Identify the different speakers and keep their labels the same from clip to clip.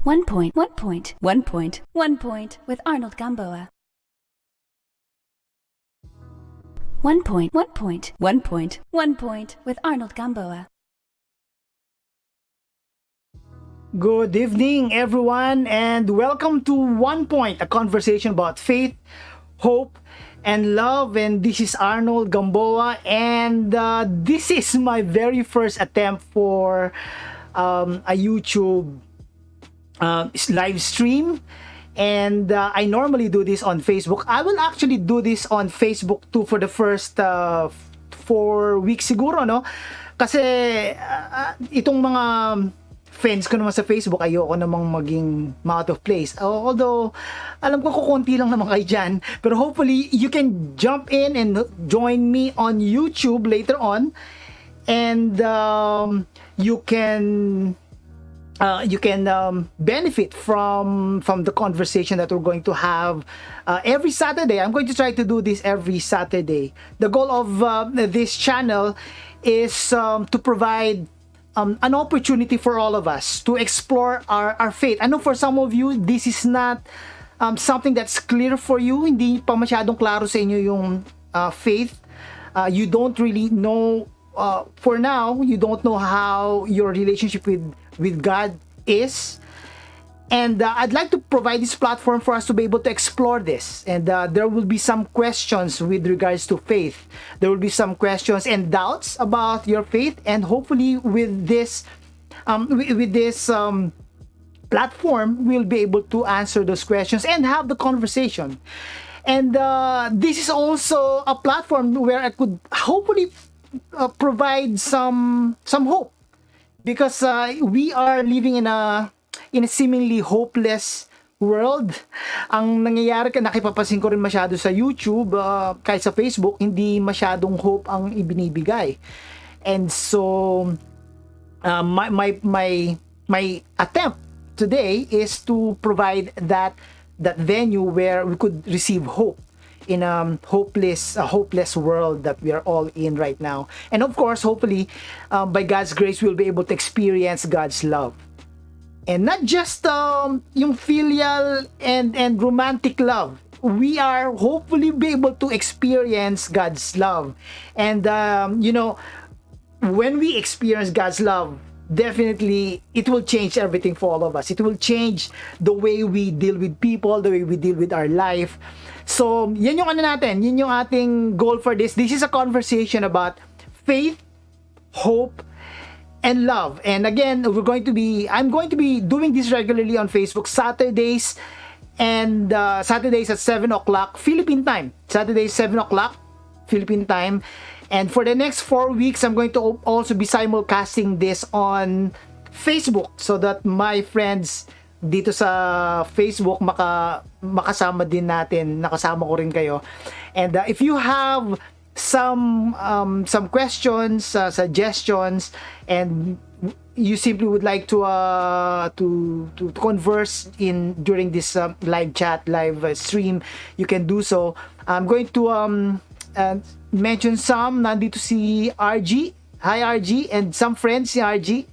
Speaker 1: 1 point with Arnold Gamboa. 1 point with Arnold Gamboa.
Speaker 2: Good evening, everyone, and welcome to 1 Point, a conversation about faith, hope, and love. And this is Arnold Gamboa, and this is my very first attempt for a YouTube live stream. And I normally do this on Facebook. I will actually do this on Facebook too for the first 4 weeks siguro, no? Kasi itong mga friends ko naman sa Facebook, ayoko namang maging out of place. Although, alam ko kukunti lang naman kayo dyan. Pero hopefully, you can jump in and join me on YouTube later on. And you can benefit from the conversation that we're going to have every Saturday. I'm going to try to do this every Saturday. The goal of this channel is to provide an opportunity for all of us to explore our faith. I know for some of you, this is not something that's clear for you. Hindi pa masyadong klaro sa inyo yung faith. You don't really know, for now, you don't know how your relationship with God is. And I'd like to provide this platform for us to be able to explore this. And there will be some questions with regards to faith. There will be some questions and doubts about your faith. And hopefully with this platform, we'll be able to answer those questions and have the conversation. And this is also a platform where I could hopefully provide some hope. Because we are living in a seemingly hopeless world. Ang nangyayari, nakipapansin ko rin masyado sa YouTube, kahit sa Facebook, hindi masyadong hope ang ibinibigay. And so, my attempt today is to provide that venue where we could receive hope in a hopeless world that we are all in right now. And of course, hopefully, by God's grace, we'll be able to experience God's love. And not just yung filial and romantic love. We are hopefully be able to experience God's love. And, when we experience God's love, definitely, it will change everything for all of us. It will change the way we deal with people, the way we deal with our life. So, yan yung natin, yun yung ating goal for this. This is a conversation about faith, hope, and love. And again, I'm going to be doing this regularly on Facebook Saturdays, and Saturdays at 7 o'clock Philippine time. Saturdays 7 o'clock Philippine time. And for the next 4 weeks, I'm going to also be simulcasting this on Facebook so that my friends dito sa Facebook makasama din natin, nakasama ko rin kayo. And if you have some questions, suggestions, and you simply would like to converse during this live chat, live stream, you can do so. I'm going to mention some. Nandito si RG. Hi RG, and some friends si RG.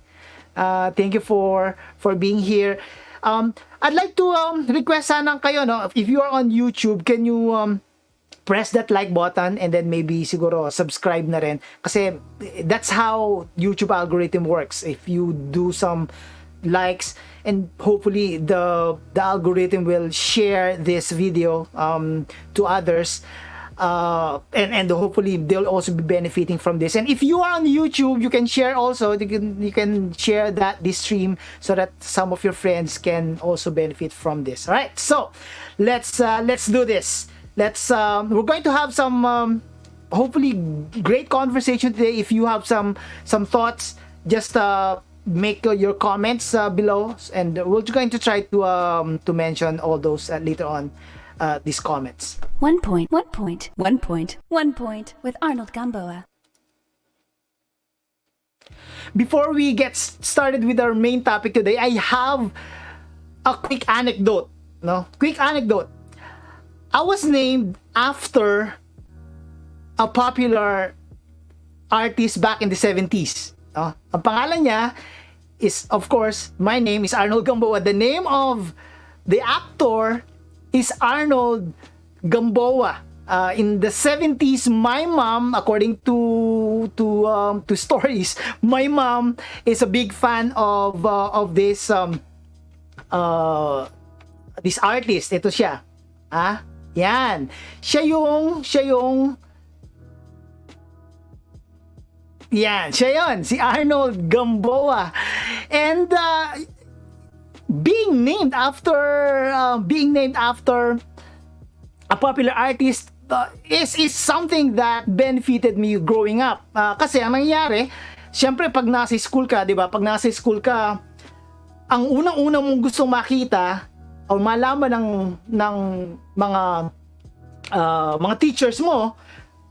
Speaker 2: Thank you for being here. I'd like to request sana kayo, no, if you are on YouTube, can you press that like button and then maybe siguro subscribe na rin, kasi that's how YouTube algorithm works. If you do some likes, and hopefully the algorithm will share this video to others. And hopefully they'll also be benefiting from this. And if you are on YouTube, you can share also. You can share this stream so that some of your friends can also benefit from this. All right, so let's do this. We're going to have some hopefully great conversation today. If you have some thoughts, just make your comments below, and we're going to try to mention all those later on. These comments.
Speaker 1: 1 point, 1 point, 1 point, 1 point with Arnold Gamboa.
Speaker 2: Before we get started with our main topic today, I have a quick anecdote. Quick anecdote. I was named after a popular artist back in the 70s. Ang pangalan niya is, of course, my name is Arnold Gamboa. The name of the actor is Arnold Gamboa. In the 70s, my mom, according to stories, my mom is a big fan of this artist. Ito siya. Yan. Siya yung si Arnold Gamboa. And being named after a popular artist is something that benefited me growing up. Kasi ang nangyayari, syempre pag nasa school ka, 'di ba? Pag nasa school ka, ang unang-una mong gustong makita o malaman ng mga teachers mo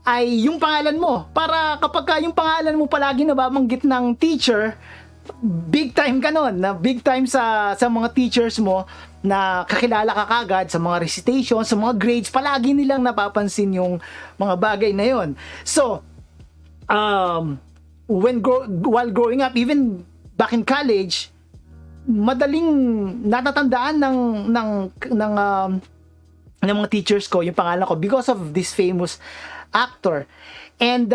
Speaker 2: ay yung pangalan mo. Para kapag yung pangalan mo palagi nababanggit ng teacher, big time ka nun, na big time sa mga teachers mo, na kakilala ka kagad sa mga recitation, sa mga grades, palagi nilang napapansin yung mga bagay na yon. So, while growing up, even back in college, madaling natatandaan ng mga teachers ko yung pangalan ko because of this famous actor. And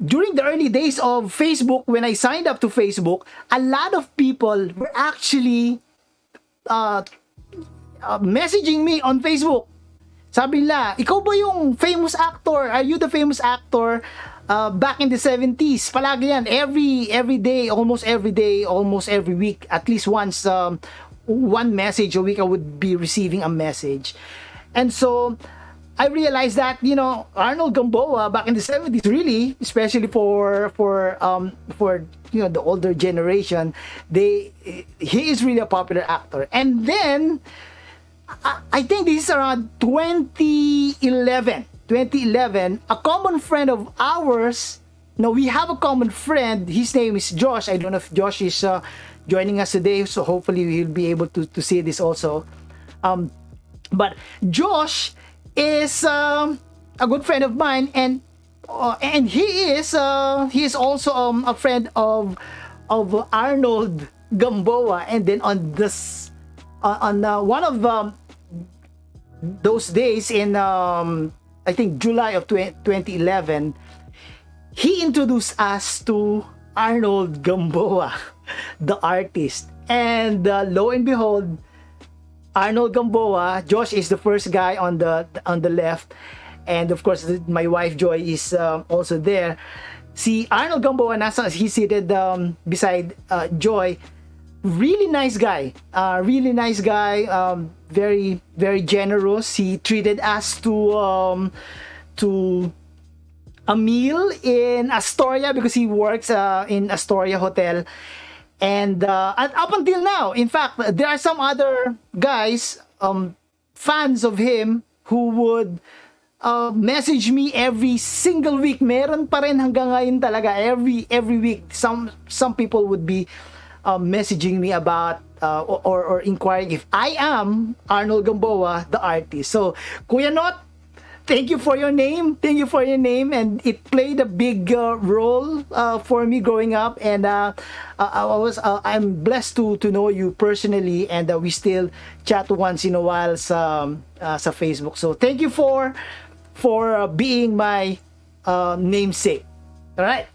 Speaker 2: during the early days of Facebook, when I signed up to Facebook, a lot of people were actually messaging me on Facebook. Sabi nila, ikaw ba yung famous actor? Are you the famous actor back in the 70s? Palagi yan. Every day, almost every week, at least once, one message a week, I would be receiving a message. And so I realized that, Arnold Gamboa back in the 70s, really, especially for the older generation, he is really a popular actor. And then I think this is around 2011, a common friend of ours. Now we have a common friend. His name is Josh. I don't know if Josh is joining us today, so hopefully we'll be able to see this also. But Josh is a good friend of mine, and he is also a friend of Arnold Gamboa. And then on one of those days in I think July of 2011, he introduced us to Arnold Gamboa, the artist. And lo and behold, Arnold Gamboa, Josh is the first guy on the left, and of course my wife Joy is also there. Si Arnold Gamboa, he's seated beside Joy. Really nice guy, very very generous. He treated us to a meal in Astoria because he works in Astoria Hotel. And up until now, in fact, there are some other guys, fans of him, who would message me every single week. Meron pa rin hanggang ngayon talaga, every week. Some people would be messaging me about or inquiring if I am Arnold Gamboa, the artist. So, Kuya Not, thank you for your name, and it played a big role for me growing up, and I'm blessed to know you personally, and we still chat once in a while sa Facebook. So thank you for being my namesake. All right.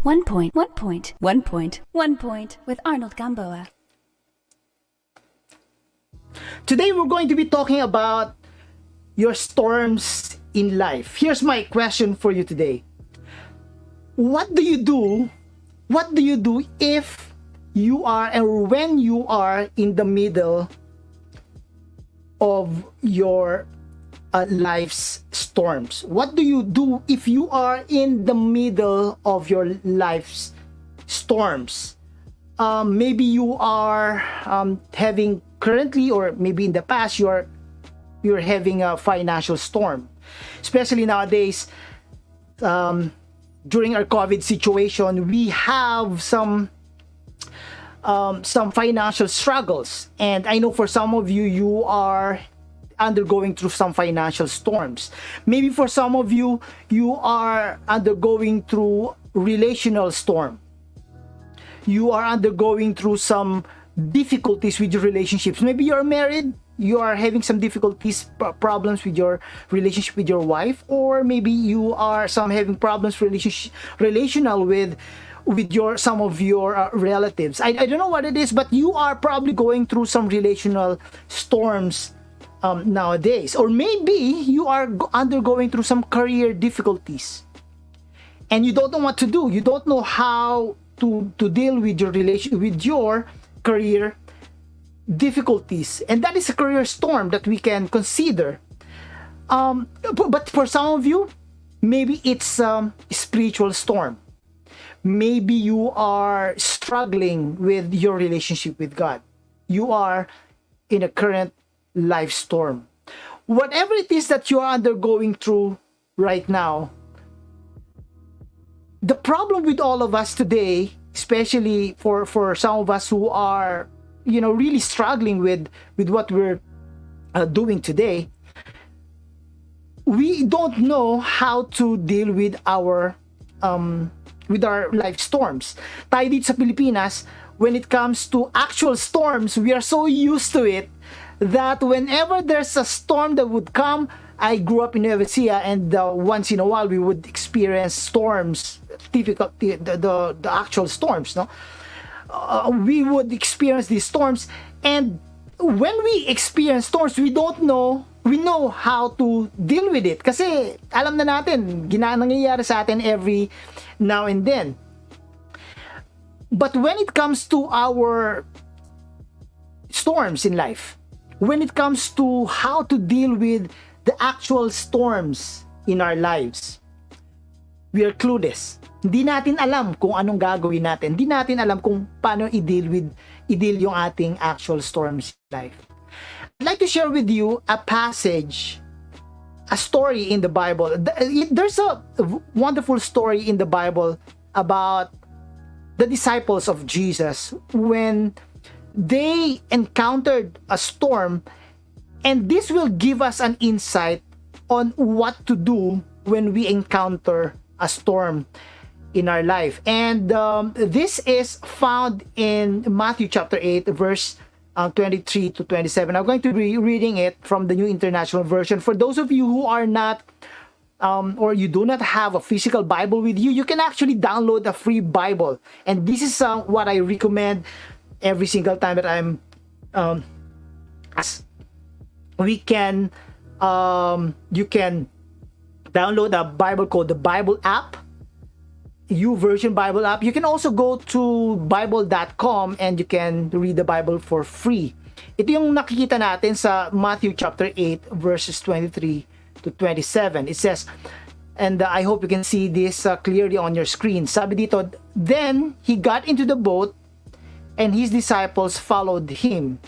Speaker 1: 1 point, 1 point, 1 point, 1 point with Arnold Gamboa.
Speaker 2: Today we're going to be talking about your storms in life. Here's my question for you today. What do you do? What do you do if you are, or when you are in the middle of your life's storms? What do you do if you are in the middle of your life's storms? Maybe you are having currently, or maybe in the past, you're having a financial storm, especially nowadays. During our COVID situation, we have some financial struggles, and I know for some of you, you are undergoing through some financial storms. Maybe for some of you, you are undergoing through relational storm. You are undergoing through some difficulties with your relationships. Maybe you're married, you are having some difficulties, problems with your relationship with your wife, or maybe you are having problems relational with some of your relatives. I don't know what it is, but you are probably going through some relational storms nowadays. Or maybe you are undergoing through some career difficulties, and you don't know what to do. You don't know how to deal with your career difficulties, and that is a career storm that we can consider. But for some of you, maybe it's a spiritual storm. Maybe you are struggling with your relationship with God. You are in a current life storm. Whatever it is that you are undergoing through right now, the problem with all of us today, especially for some of us who are, really struggling with what we're doing today, we don't know how to deal with our life storms. Tayo dito sa Pilipinas, when it comes to actual storms, we are so used to it that whenever there's a storm that would come, I grew up in Nueva Ecija, and once in a while we would experience storms, the actual storms, no? We would experience these storms, and when we experience storms, we know how to deal with it. Kasi alam na natin, nangyayari sa atin every now and then. But when it comes to our storms in life, when it comes to how to deal with the actual storms in our lives, we are clueless. Hindi natin alam kung anong gagawin natin. Hindi natin alam kung paano i-deal yung ating actual storms in life. I'd like to share with you a passage, a story in the Bible. There's a wonderful story in the Bible about the disciples of Jesus when they encountered a storm, and this will give us an insight on what to do when we encounter a storm in our life. And this is found in Matthew chapter 8, verse 23 to 27. I'm going to be reading it from the New International Version. For those of you who are not or you do not have a physical Bible with you, you can actually download a free Bible. And this is what I recommend every single time that I'm you can download a Bible called the Bible app, YouVersion Bible app. You can also go to bible.com and you can read the Bible for free. Ito yung nakikita natin sa Matthew chapter 8 verses 23 to 27. It says, and I hope you can see this clearly on your screen. Sabi dito, then he got into the boat and his disciples followed him.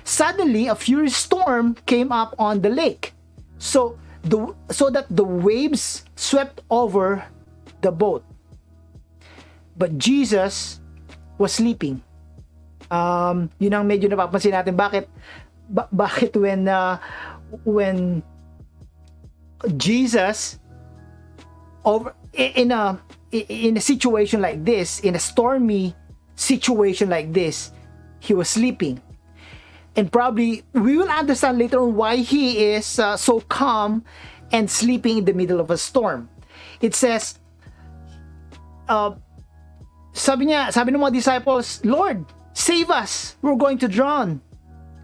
Speaker 2: Suddenly, a furious storm came up on the lake, so that the waves swept over the boat. But Jesus was sleeping. Yun ang medyo napapansin natin. Bakit when Jesus in a situation like this, in a stormy situation like this, he was sleeping. And probably we will understand later on why he is so calm and sleeping in the middle of a storm. It says, sabi ng mga disciples, Lord, save us, we're going to drown.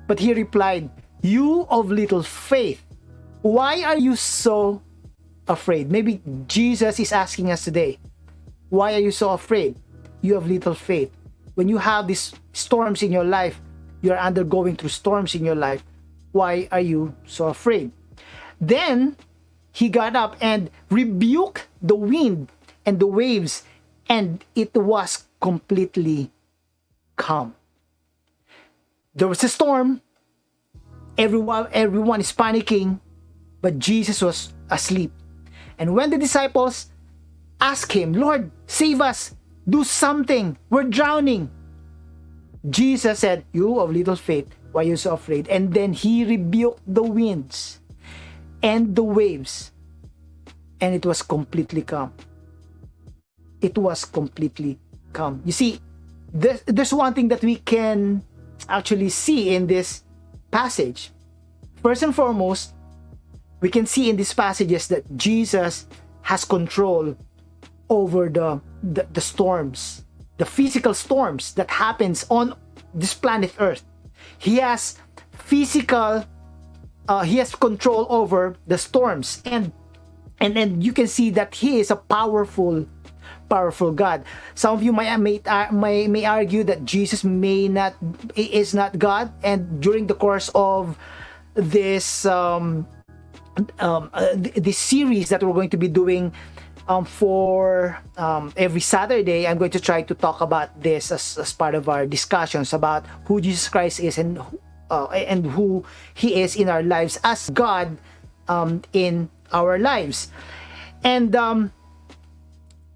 Speaker 2: But he replied, "You of little faith, why are you so afraid?" Maybe Jesus is asking us today, why are you so afraid? You have little faith. When you have these storms in your life, you are undergoing through storms in your life, why are you so afraid? Then he got up and rebuked the wind and the waves, and it was completely calm. There was a storm. Everyone is panicking, but Jesus was asleep. And when the disciples asked him, "Lord, save us, do something, we're drowning," Jesus said, "You of little faith, why are you so afraid?" And then he rebuked the winds and the waves, and it was completely calm. It was completely calm. You see, there's one thing that we can actually see in this passage. First and foremost, we can see in these passages that Jesus has control over the storms, the physical storms that happens on this planet Earth. He has he has control over the storms, and then you can see that he is a powerful God. Some of you may argue that Jesus is not God, and during the course of this this series that we're going to be doing for every Saturday, I'm going to try to talk about this as part of our discussions about who Jesus Christ is and who he is in our lives as God in our lives. And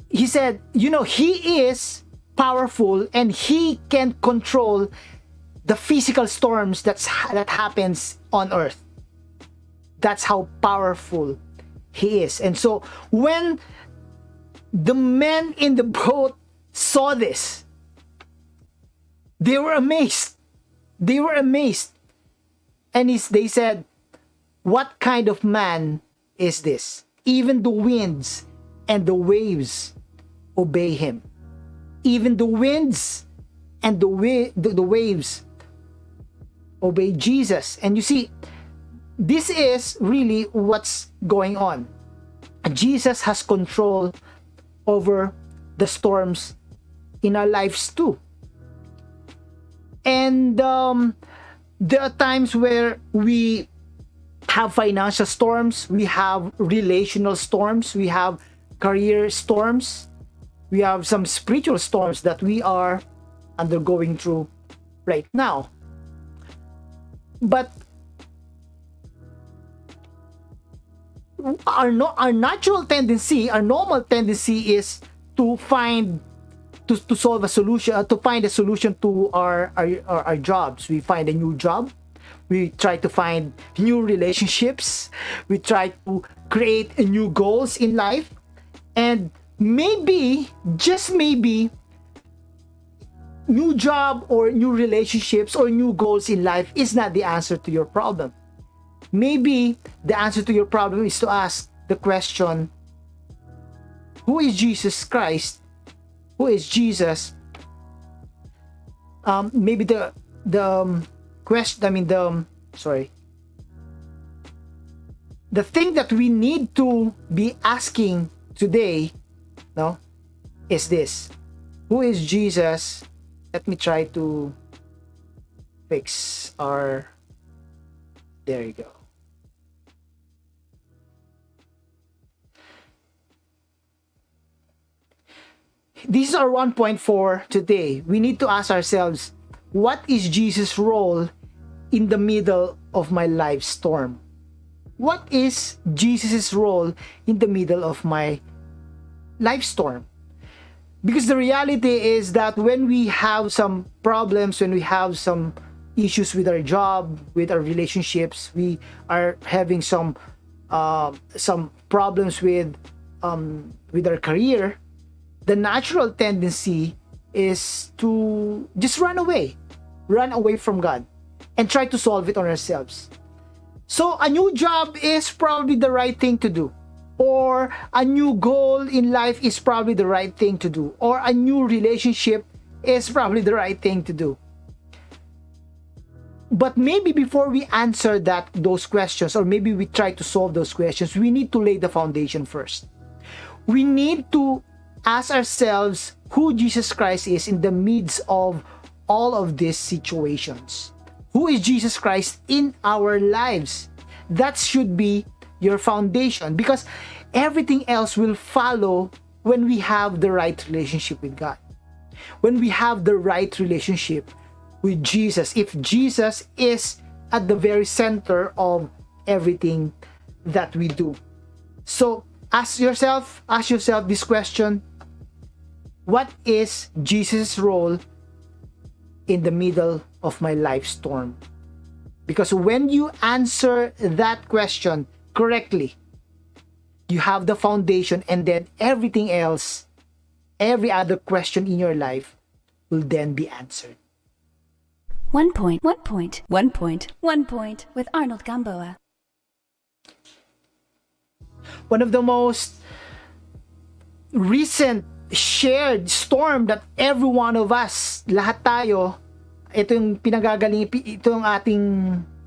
Speaker 2: he said, he is powerful and he can control the physical storms that happens on earth. That's how powerful he is. And so when the men in the boat saw this, they were amazed. They were amazed. And they said, "What kind of man is this? Even the winds and the waves obey him." Even the winds and the waves obey Jesus. And you see, this is really what's going on. Jesus has control over the storms in our lives too. And there are times where we have financial storms, we have relational storms, we have career storms, we have some spiritual storms that we are undergoing through right now. But our natural tendency, our normal tendency is to solve a solution, to find a solution to our jobs. We find a new job, we try to find new relationships, we try to create new goals in life, and maybe, just maybe, new job or new relationships or new goals in life is not the answer to your problem. Maybe the answer to your problem is to ask the question, who is Jesus Christ? Who is Jesus? Maybe the thing that we need to be asking today, is this: who is Jesus? Let me try to fix our. There you go. This is our 1 point for today. We need to ask ourselves, what is Jesus' role in the middle of my life storm? What is Jesus' role in the middle of my life storm? Because the reality is that when we have some problems, when we have some issues with our job, with our relationships, we are having some problems with our career, the natural tendency is to just run away from God and try to solve it on ourselves. So a new job is probably the right thing to do, or a new goal in life is probably the right thing to do, or a new relationship is probably the right thing to do. But maybe before we answer those questions, or maybe we try to solve those questions, we need to lay the foundation first. We need to ask ourselves who Jesus Christ is in the midst of all of these situations. Who is Jesus Christ in our lives? That should be your foundation, because everything else will follow when we have the right relationship with God. When we have the right relationship with Jesus, if Jesus is at the very center of everything that we do. So ask yourself this question: what is Jesus' role in the middle of my life storm? Because when you answer that question correctly, you have the foundation, and then everything else, every other question in your life will then be answered.
Speaker 1: 1 point, 1 point, 1 point, 1 point with Arnold Gamboa.
Speaker 2: One of the most recent shared storm that every one of us, lahat tayo, ito yung ito yung ating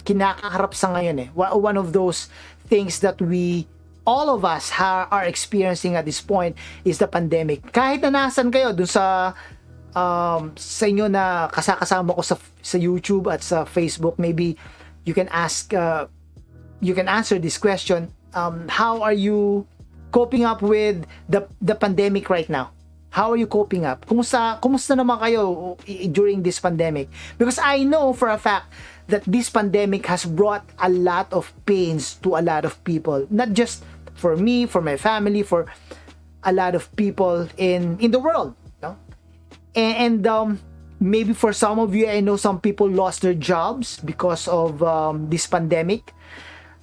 Speaker 2: kinakaharap sa ngayon eh. One of those things that all of us are experiencing at this point is the pandemic. Kahit na nasan kayo dun sa inyo na kasama ko sa YouTube at sa Facebook, maybe you can answer this question. How are you coping up with the pandemic right now? How are you coping up? Kumusta naman kayo during this pandemic? Because I know for a fact that this pandemic has brought a lot of pains to a lot of people. Not just for me, for my family, for a lot of people in the world. No? And maybe for some of you, I know some people lost their jobs because of this pandemic.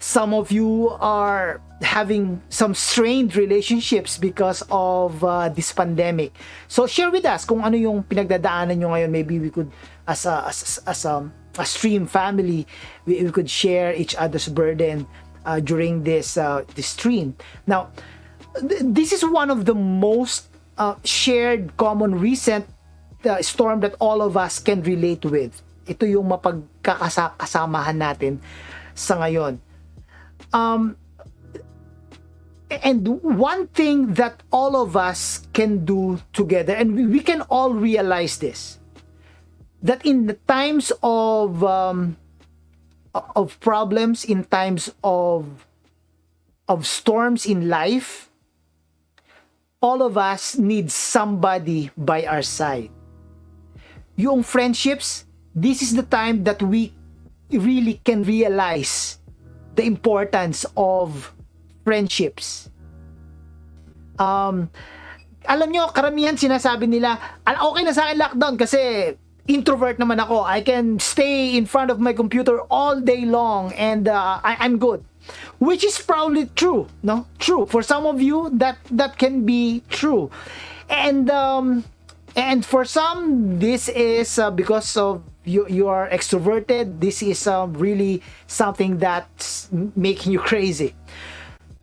Speaker 2: Some of you are having some strained relationships because of this pandemic. So share with us kung ano yung pinagdadaanan nyo ngayon. Maybe we could, as a stream family, we could share each other's burden during this stream. Now, this is one of the most shared, common, recent storm that all of us can relate with. Ito yung mapagkakasamahan natin sa ngayon. And one thing that all of us can do together, and we can all realize this, that in the times of problems, in times of storms in life, all of us need somebody by our side. Yung friendships, this is the time that we really can realize the importance of friendships. Alam nyo, karamihan sinasabi nila, okay na sa akin lockdown kasi introvert naman ako. I can stay in front of my computer all day long and I'm good. Which is probably true, no? True. For some of you, that can be true. And for some, this is because of you are extroverted. This is really something that's making you crazy.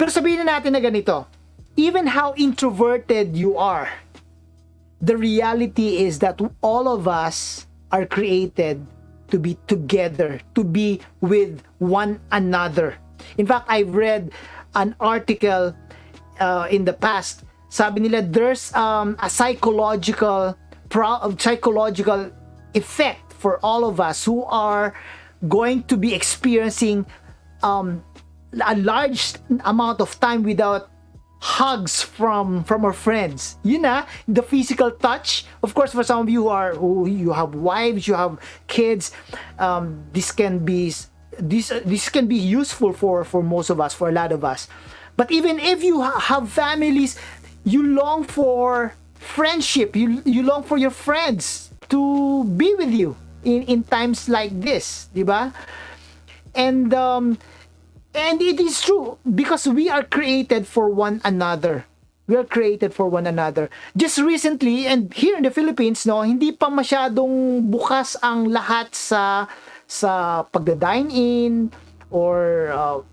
Speaker 2: Pero sabihin na natin na ganito, even how introverted you are, the reality is that all of us are created to be together, to be with one another. In fact, I've read an article in the past. Sabi nila there's a psychological effect for all of us who are going to be experiencing a large amount of time without hugs from our friends. Yun na, the physical touch. Of course, for some of you who you have wives, you have kids, this can be useful for most of us, for a lot of us. But even if you have families, you long for friendship. You long for your friends to be with you in times like this, di ba? And it is true because we are created for one another. We are created for one another. Just recently, and here in the Philippines, no, hindi pa masyadong bukas ang lahat sa pagda-dine-in or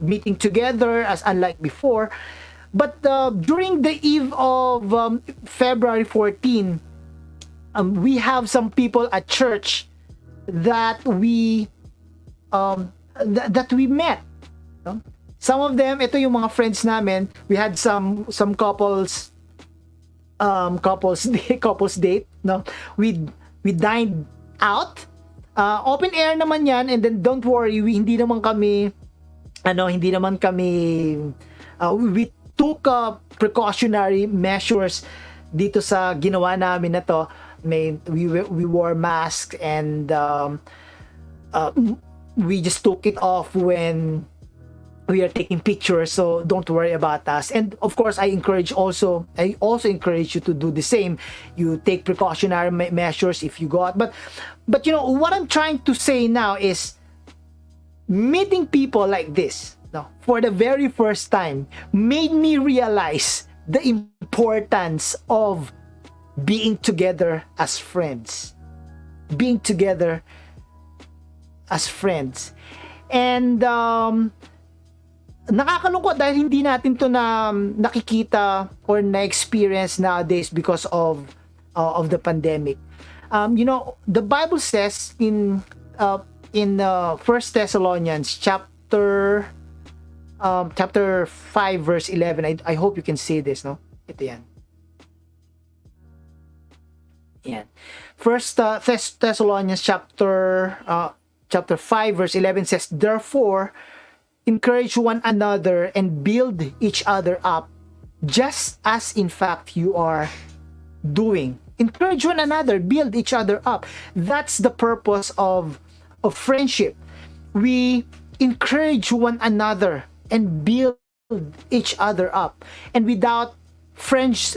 Speaker 2: meeting together as unlike before. But during the eve of February 14, we have some people at church that we that we met, no? Some of them, ito yung mga friends namin. We had some couples couples date, no? We dined out, open air naman yan, and then don't worry, hindi naman kami we took precautionary measures dito sa ginawa namin na to. We wore masks, and we just took it off when we are taking pictures, so don't worry about us. And of course, I also encourage you to do the same. You take precautionary measures if you go out. But you know what I'm trying to say now is, meeting people like this, no, for the very first time, made me realize the importance of being together as friends. Being together as friends. And nakakalungkot dahil hindi natin to nakikita or na-experience nowadays because of the pandemic. You know, the Bible says in 1 Thessalonians chapter 5 verse 11. I hope you can see this, no? Ito yan. Yan. 1 Thessalonians chapter 5 verse 11 says, "Therefore, encourage one another and build each other up, just as in fact you are doing." Encourage one another, build each other up. That's the purpose of friendship. We encourage one another and build each other up. And without friends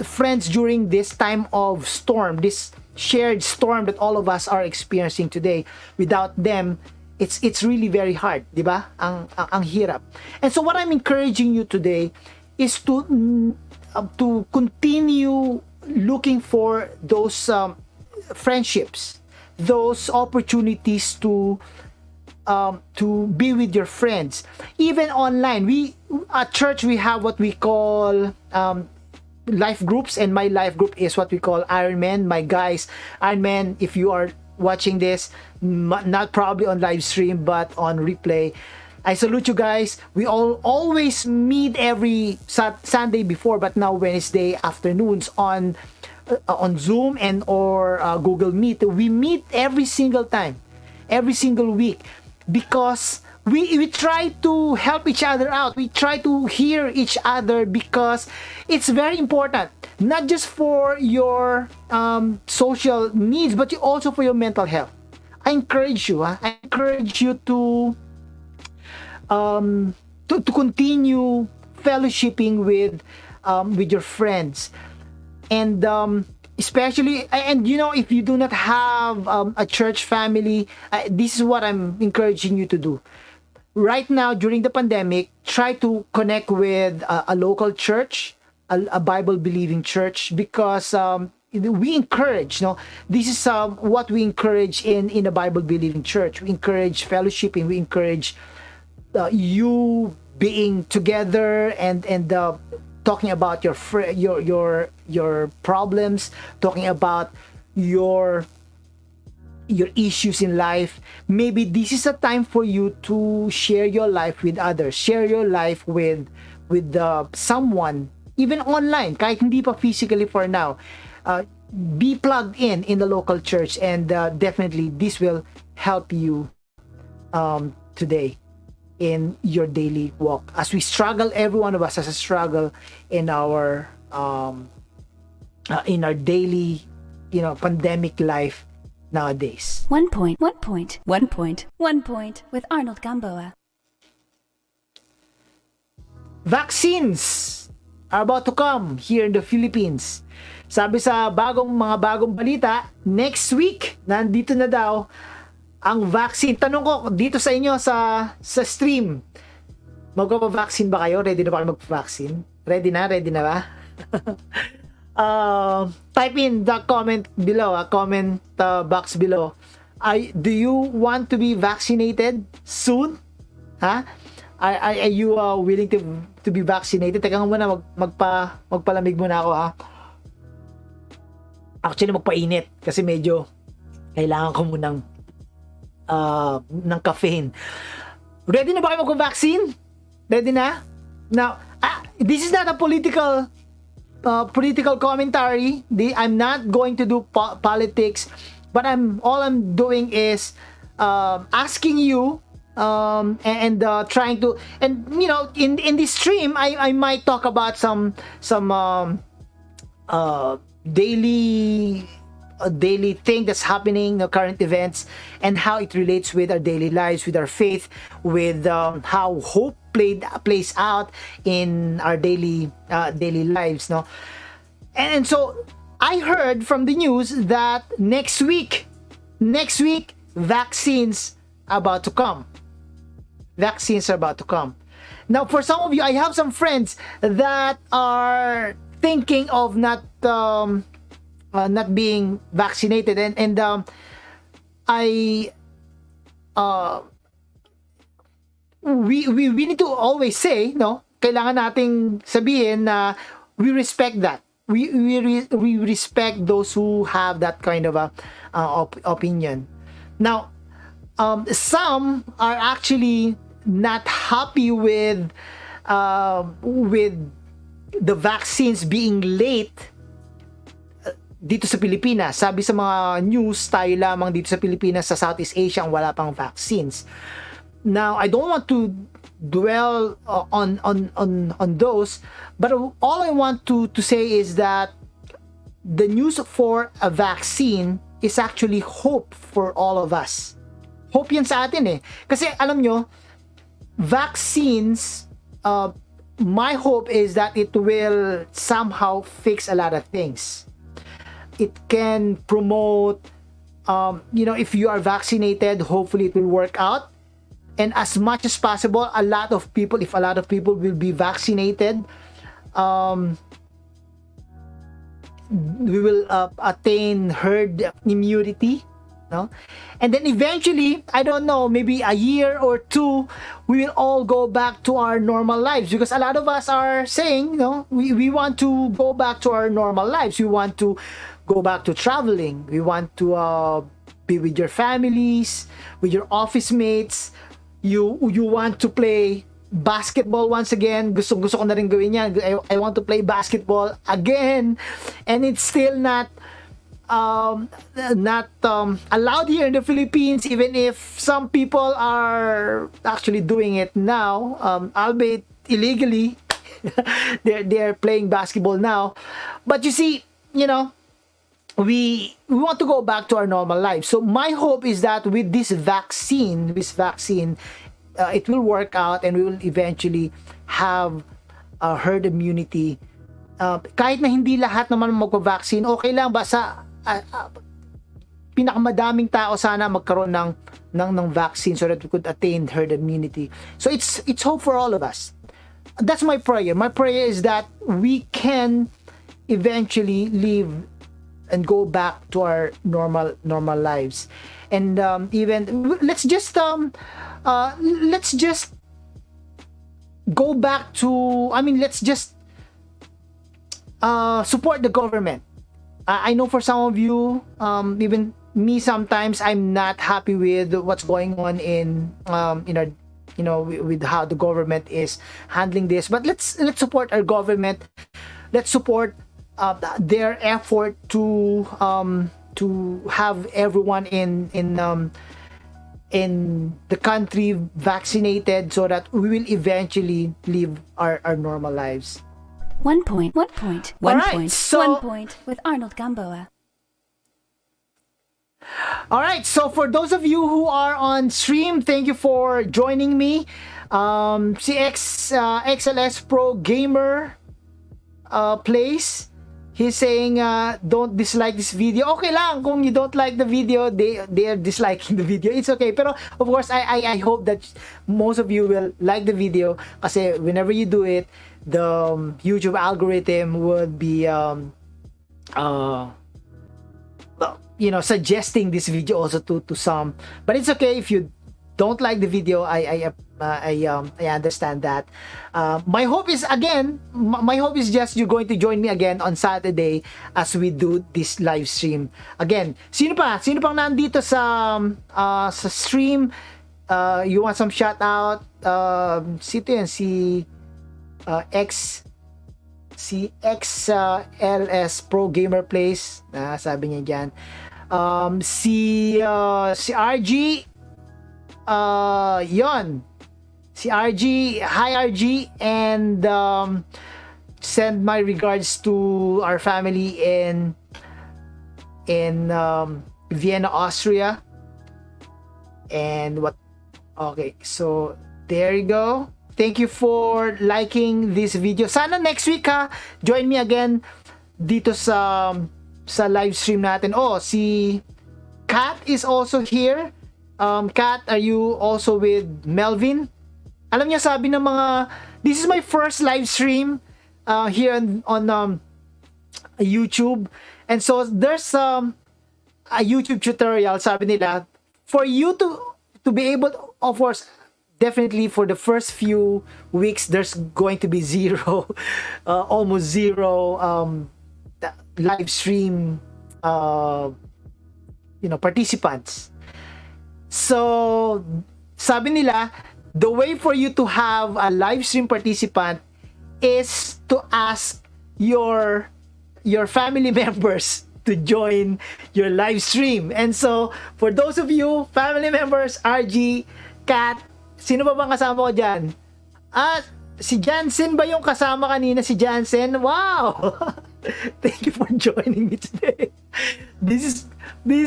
Speaker 2: during this time of storm, this shared storm that all of us are experiencing today, without them, it's really very hard, di ba? Ang hirap. And so what I'm encouraging you today is to continue looking for those friendships, those opportunities to be with your friends, even online. At church we have what we call life groups, and my life group is what we call Iron Man. My guys, Iron Man, if you are watching this, not probably on live stream but on replay, I salute you guys. We always meet every Sunday before, but now Wednesday afternoons on Zoom and or Google Meet. We meet every single time, every single week, because we try to help each other out. We try to hear each other, because it's very important, not just for your social needs, but also for your mental health. I encourage you to continue fellowshipping with your friends, and especially, and you know, if you do not have a church family, this is what I'm encouraging you to do. Right now, during the pandemic, try to connect with a local church, a Bible-believing church, because we encourage, this is what we encourage in a Bible-believing church. We encourage fellowshipping. We encourage you being together and talking about your problems, talking about your issues in life. Maybe this is a time for you to share your life with others, share your life with someone, even online, kahit hindi pa physically for now. Be plugged in the local church, and definitely this will help you today in your daily walk, as we struggle. Every one of us has a struggle in our daily, pandemic life nowadays.
Speaker 1: 1 point with Arnold Gamboa.
Speaker 2: Vaccines are about to come here in the Philippines. Sabi sa mga bagong balita, next week nandito na daw ang vaccine. Tanong ko dito sa inyo sa stream, magpa-vaccine ba kayo? Ready na ba kayo mag-vaccine? Ready na ba? Type in the comment below, comment box below. Do you want to be vaccinated soon? Ha? Are you willing to be vaccinated? Teka nga muna, magpalamig muna ako, ha? Actually, magpainit kasi medyo kailangan ko munang ng caffeine. Ready na ba kayo mag-vaccine? Ready na? Now, this is not a political commentary. I'm not going to do politics, but all I'm doing is asking you and trying to, and in this stream I might talk about some daily thing that's happening, the current events, and how it relates with our daily lives, with our faith, with how hope plays out in our daily lives, no? And so I heard from the news that next week, vaccines are about to come. Now, for some of you, I have some friends that are thinking of not being vaccinated, and we need to always say, no, kailangan nating sabihin na we respect that. We respect those who have that kind of a opinion. Now, some are actually not happy with the vaccines being late dito sa Pilipinas. Sabi sa mga news, tayo lamang dito sa Pilipinas, sa Southeast Asia, ang wala pang vaccines. Now, I don't want to dwell on those, but all I want to say is that the news for a vaccine is actually hope for all of us. Hope yan sa atin eh. Kasi alam nyo, vaccines, my hope is that it will somehow fix a lot of things. It can promote, if you are vaccinated, hopefully it will work out. And as much as possible, if a lot of people will be vaccinated, we will attain herd immunity, no? And then eventually, I don't know, maybe a year or two, we will all go back to our normal lives, because a lot of us are saying, we want to go back to our normal lives. We want to go back to traveling. We want to be with your families, with your office mates. You want to play basketball once again. Gusto ko na rin gawin yan. I want to play basketball again, and it's still not allowed here in the Philippines, even if some people are actually doing it now, albeit illegally. they're playing basketball now, but you see, we want to go back to our normal life. So my hope is that with this vaccine, it will work out, and we will eventually have herd immunity. Kahit na hindi lahat naman magpa-vaccine, okay lang, basta pinakamadaming tao sana magkaroon ng vaccine so that we could attain herd immunity. So it's hope for all of us. That's my prayer. My prayer is that we can eventually live and go back to our normal lives. And even let's just go back to, let's just support the government. I know for some of you, even me, sometimes I'm not happy with what's going on in our, with how the government is handling this. But let's support our government. Let's support their effort to have everyone in the country vaccinated, so that we will eventually live our normal lives.
Speaker 1: 1 point. All right, 1 point with Arnold Gamboa.
Speaker 2: All right, so for those of you who are on stream, thank you for joining me. Si XLS Pro Gamer plays. He's saying, don't dislike this video. Okay lang, kung you don't like the video, they are disliking the video. It's okay. Pero of course, I hope that most of you will like the video, kasi whenever you do it, the YouTube algorithm would be suggesting this video also to some. But it's okay if you don't like the video, I understand that. My hope is again, my hope is just you're going to join me again on Saturday as we do this live stream. Again, sino pang nandito sa stream? You want some shout out? Sito yan, si LS Pro Gamer Place, sabi niya diyan. Si RG, yon, si RG, hi RG, and send my regards to our family in Vienna, Austria. And what, okay, so there you go. Thank you for liking this video. Sana next week join me again dito sa live stream natin. Oh, si Kat is also here. Kat, are you also with Melvin? Alam niya, sabi ng mga, this is my first live stream here on YouTube. And so there's a YouTube tutorial, sabi nila, for you to be able, of course, definitely for the first few weeks, there's going to be almost zero live stream, participants. So, sabi nila, the way for you to have a live stream participant is to ask your family members to join your live stream. And so, for those of you, family members, RG, Kat, sino ba bang kasama ko dyan? Si Jansen ba yung kasama kanina? Si Jansen? Wow! Thank you for joining me today. This is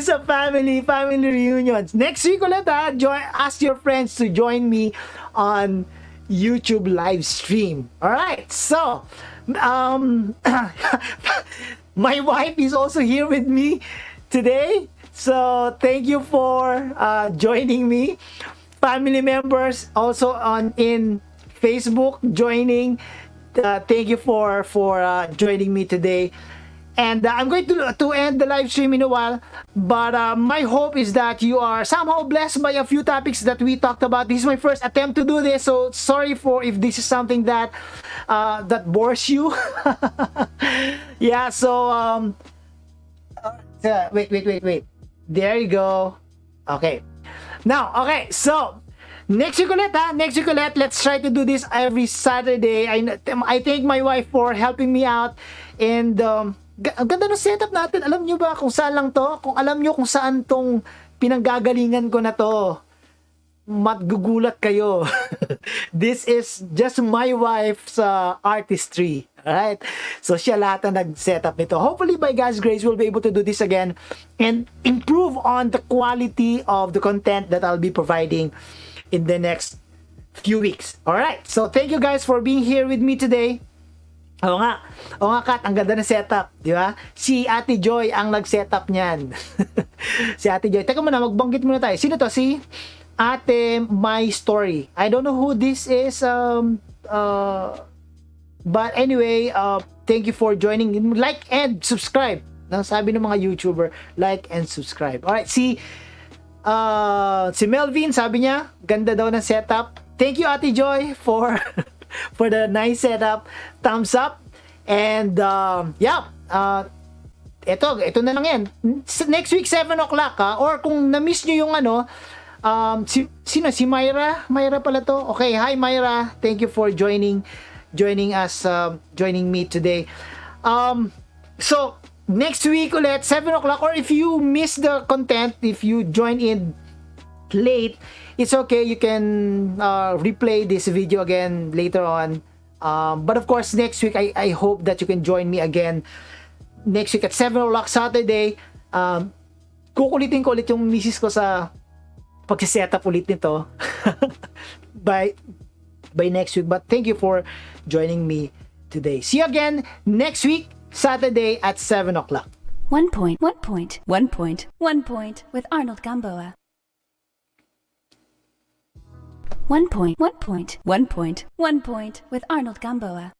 Speaker 2: a family reunions. Next week ulit ask your friends to join me on YouTube live stream. Alright, so my wife is also here with me today. So thank you for joining me. Family members also in Facebook joining. Thank you for joining me today. And I'm going to end the live stream in a while, but my hope is that you are somehow blessed by a few topics that we talked about. This is my first attempt to do this, so sorry for if this is something that bores you. Yeah, so wait. There you go. Okay. Now, okay, so next week ulit, let's try to do this every Saturday. I thank my wife for helping me out, and ang ganda ng setup natin. Alam nyo ba kung saan lang to? Kung alam nyo kung saan tong pinanggagalingan ko na to, matgugulat kayo. This is just my wife's artistry. Alright? So siya lahat na nag-setup nito. Hopefully by God's grace, we'll be able to do this again and improve on the quality of the content that I'll be providing in the next few weeks. Alright? So thank you guys for being here with me today. Oo nga, Kat, ang ganda ng setup, di ba? Si Ate Joy ang nag-setup niyan. Si Ate Joy. Teka muna, magbanggit muna tayo. Sino to? Si Ate My Story. I don't know who this is, but anyway, thank you for joining. Like and subscribe. Sabi ng mga YouTuber, like and subscribe. Alright, si Melvin, sabi niya, ganda daw ng setup. Thank you, Ate Joy, for the nice setup. Thumbs up. And ito na lang yan. Next week 7 o'clock or kung na-miss nyo yung si Myra pala to. Okay, hi Myra, thank you for joining me today. So next week ulit 7 o'clock, or if you miss the content, if you join in late, it's okay, you can replay this video again later on. But of course, next week, I hope that you can join me again next week at 7 o'clock Saturday. Kukulitin ko ulit yung misis ko sa pag-setup ulit nito by next week. But thank you for joining me today. See you again next week, Saturday at 7 o'clock.
Speaker 1: 1 point with Arnold Gamboa. 1 point with Arnold Gamboa.